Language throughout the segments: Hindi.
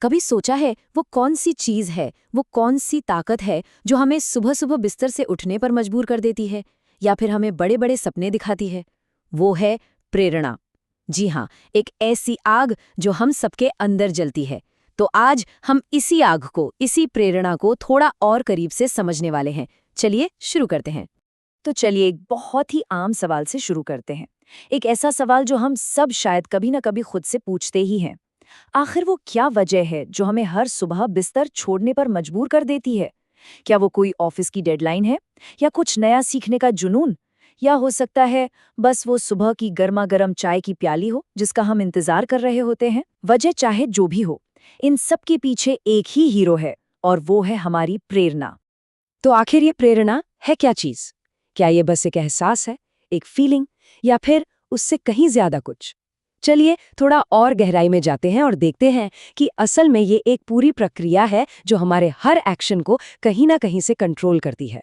कभी सोचा है वो कौन सी चीज है, वो कौन सी ताकत है जो हमें सुबह सुबह बिस्तर से उठने पर मजबूर कर देती है या फिर हमें बड़े बड़े सपने दिखाती है? वो है प्रेरणा। जी हाँ, एक ऐसी आग जो हम सबके अंदर जलती है। तो आज हम इसी आग को, इसी प्रेरणा को थोड़ा और करीब से समझने वाले हैं। चलिए शुरू करते हैं। तो चलिए एक बहुत ही आम सवाल से शुरू करते हैं। एक ऐसा सवाल जो हम सब शायद कभी ना कभी खुद से पूछते ही हैं। आखिर वो क्या वजह है जो हमें हर सुबह बिस्तर छोड़ने पर मजबूर कर देती है? क्या वो कोई ऑफिस की डेडलाइन है, या कुछ नया सीखने का जुनून, या हो सकता है बस वो सुबह की गर्मा गर्म चाय की प्याली हो जिसका हम इंतजार कर रहे होते हैं? वजह चाहे जो भी हो, इन सब के पीछे एक ही हीरो है, और वो है हमारी प्रेरणा। तो आखिर ये प्रेरणा है क्या चीज? क्या ये बस एक एहसास है, एक फीलिंग, या फिर उससे कहीं ज्यादा कुछ? चलिए थोड़ा और गहराई में जाते हैं और देखते हैं कि असल में ये एक पूरी प्रक्रिया है जो हमारे हर एक्शन को कहीं ना कहीं से कंट्रोल करती है।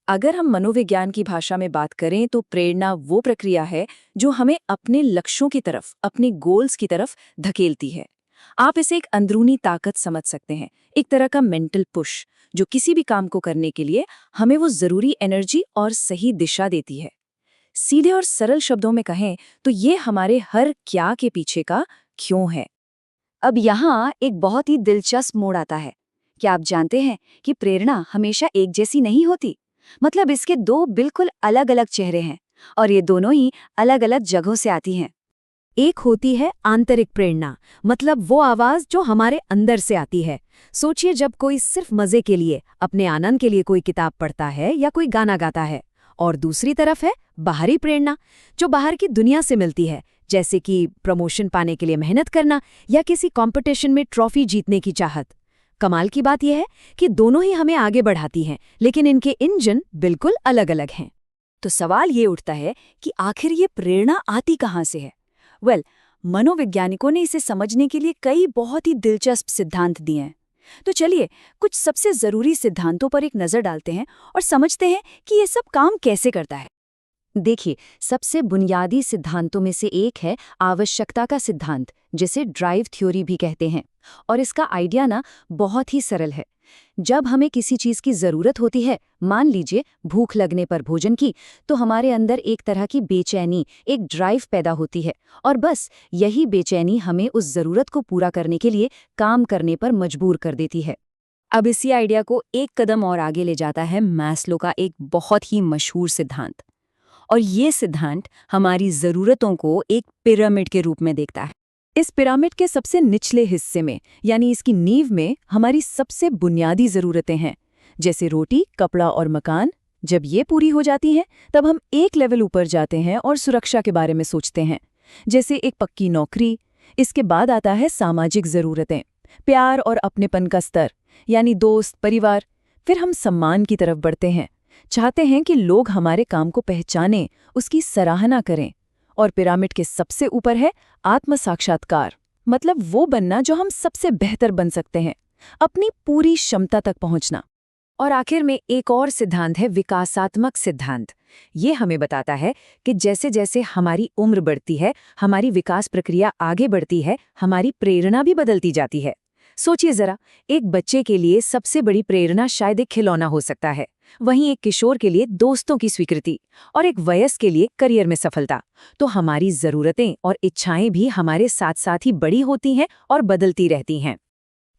अगर हम मनोविज्ञान की भाषा में बात करें तो प्रेरणा वो प्रक्रिया है जो हमें अपने लक्ष्यों की तरफ, अपने गोल्स की तरफ धकेलती है। आप इसे एक अंदरूनी ताकत समझ सकते हैं, एक तरह का मेंटल पुश जो किसी भी काम को करने के लिए हमें वो जरूरी एनर्जी और सही दिशा देती है। सीधे और सरल शब्दों में कहें तो ये हमारे हर क्या के पीछे का क्यों है। अब यहाँ एक बहुत ही दिलचस्प मोड़ आता है। क्या आप जानते हैं कि प्रेरणा हमेशा एक जैसी नहीं होती? मतलब इसके दो बिल्कुल अलग अलग चेहरे हैं, और ये दोनों ही अलग अलग जगहों से आती हैं। एक होती है आंतरिक प्रेरणा, मतलब वो आवाज जो हमारे अंदर से आती है। सोचिए जब कोई सिर्फ मजे के लिए, अपने आनंद के लिए कोई किताब पढ़ता है या कोई गाना गाता है। और दूसरी तरफ है बाहरी प्रेरणा, जो बाहर की दुनिया से मिलती है, जैसे कि प्रमोशन पाने के लिए मेहनत करना या किसी कंपटीशन में ट्रॉफी जीतने की चाहत। कमाल की बात यह है कि दोनों ही हमें आगे बढ़ाती हैं, लेकिन इनके इंजन बिल्कुल अलग-अलग हैं। तो सवाल ये उठता है कि आखिर ये प्रेरणा आती कहाँ से है? मनोवैज्ञानिकों ने इसे समझने के लिए कई बहुत ही दिलचस्प सिद्धांत दिए हैं। तो चलिए कुछ सबसे जरूरी सिद्धांतों पर एक नजर डालते हैं और समझते हैं कि ये सब काम कैसे करता है। देखिए, सबसे बुनियादी सिद्धांतों में से एक है आवश्यकता का सिद्धांत, जिसे ड्राइव थ्योरी भी कहते हैं। और इसका आइडिया ना बहुत ही सरल है। जब हमें किसी चीज की जरूरत होती है, मान लीजिए भूख लगने पर भोजन की, तो हमारे अंदर एक तरह की बेचैनी, एक ड्राइव पैदा होती है, और बस यही बेचैनी हमें उस जरूरत को पूरा करने के लिए काम करने पर मजबूर कर देती है। अब इसी आइडिया को एक कदम और आगे ले जाता है मैस्लो का एक बहुत ही मशहूर सिद्धांत। और ये सिद्धांत हमारी ज़रूरतों को एक पिरामिड के रूप में देखता है। इस पिरामिड के सबसे निचले हिस्से में, यानी इसकी नींव में, हमारी सबसे बुनियादी ज़रूरतें हैं, जैसे रोटी, कपड़ा और मकान। जब ये पूरी हो जाती हैं, तब हम एक लेवल ऊपर जाते हैं और सुरक्षा के बारे में सोचते हैं, जैसे एक पक्की नौकरी। इसके बाद आता है सामाजिक ज़रूरतें, प्यार और अपनेपन का स्तर, यानी दोस्त, परिवार। फिर हम सम्मान की तरफ बढ़ते हैं, चाहते हैं कि लोग हमारे काम को पहचानें, उसकी सराहना करें। और पिरामिड के सबसे ऊपर है आत्म साक्षात्कार, मतलब वो बनना जो हम सबसे बेहतर बन सकते हैं, अपनी पूरी क्षमता तक पहुंचना। और आखिर में एक और सिद्धांत है विकासात्मक सिद्धांत। ये हमें बताता है कि जैसे जैसे हमारी उम्र बढ़ती है, हमारी विकास प्रक्रिया आगे बढ़ती है, हमारी प्रेरणा भी बदलती जाती है। सोचिए जरा, एक बच्चे के लिए सबसे बड़ी प्रेरणा शायद एक खिलौना हो सकता है, वहीं एक किशोर के लिए दोस्तों की स्वीकृति, और एक वयस्क के लिए करियर में सफलता। तो हमारी जरूरतें और इच्छाएं भी हमारे साथ साथ ही बड़ी होती हैं और बदलती रहती हैं।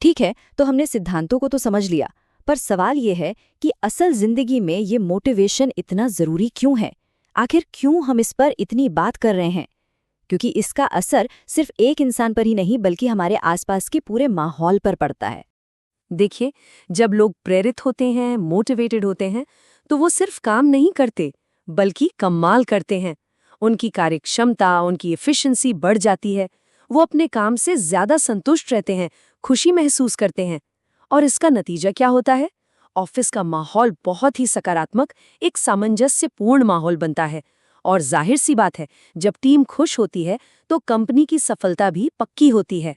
ठीक है, तो हमने सिद्धांतों को तो समझ लिया, पर सवाल ये है कि असल जिंदगी में ये मोटिवेशन इतना जरूरी क्यों है? आखिर क्यों हम इस पर इतनी बात कर रहे हैं? क्योंकि इसका असर सिर्फ एक इंसान पर ही नहीं, बल्कि हमारे आसपास के पूरे माहौल पर पड़ता है। देखिए, जब लोग प्रेरित होते हैं, मोटिवेटेड होते हैं, तो वो सिर्फ काम नहीं करते, बल्कि कमाल करते हैं। उनकी कार्यक्षमता, उनकी एफिशिएंसी बढ़ जाती है। वो अपने काम से ज्यादा संतुष्ट रहते हैं, खुशी महसूस करते हैं। और इसका नतीजा क्या होता है? ऑफिस का माहौल बहुत ही सकारात्मक, एक सामंजस्यपूर्ण माहौल बनता है। और जाहिर सी बात है, जब टीम खुश होती है तो कंपनी की सफलता भी पक्की होती है।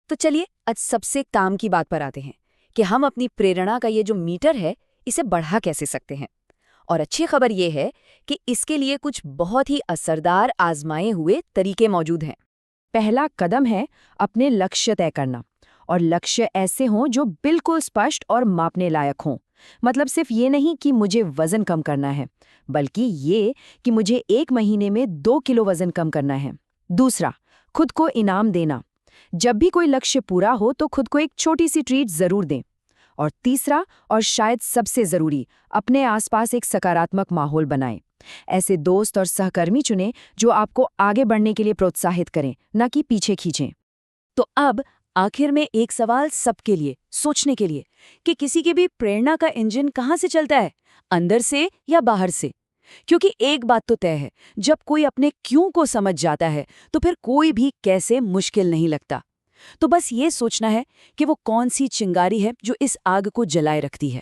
तो चलिए आज सबसे काम की बात पर आते हैं कि हम अपनी प्रेरणा का ये जो मीटर है, इसे बढ़ा कैसे सकते हैं। और अच्छी खबर ये है कि इसके लिए कुछ बहुत ही असरदार आजमाए हुए तरीके मौजूद हैं। पहला कदम है अपने लक्ष्य तय करना। और लक्ष्य ऐसे हों जो बिल्कुल स्पष्ट और मापने लायक हों। मतलब सिर्फ ये नहीं कि मुझे वजन कम करना है, बल्कि ये कि मुझे 1 महीने में 2 किलो वजन कम करना है। दूसरा, खुद को इनाम देना। जब भी कोई लक्ष्य पूरा हो तो खुद को एक छोटी सी ट्रीट जरूर दें। और तीसरा, और शायद सबसे जरूरी, अपने आसपास एक सकारात्मक माहौल बनाएं। ऐसे दोस्त और सहकर्मी चुनें जो आपको आगे बढ़ने के लिए प्रोत्साहित करें, न कि पीछे खींचें। तो अब आखिर में एक सवाल सबके लिए सोचने के लिए, कि किसी के भी प्रेरणा का इंजन कहाँ से चलता है, अंदर से या बाहर से? क्योंकि एक बात तो तय है, जब कोई अपने क्यों को समझ जाता है तो फिर कोई भी कैसे मुश्किल नहीं लगता। तो बस ये सोचना है कि वो कौन सी चिंगारी है जो इस आग को जलाए रखती है।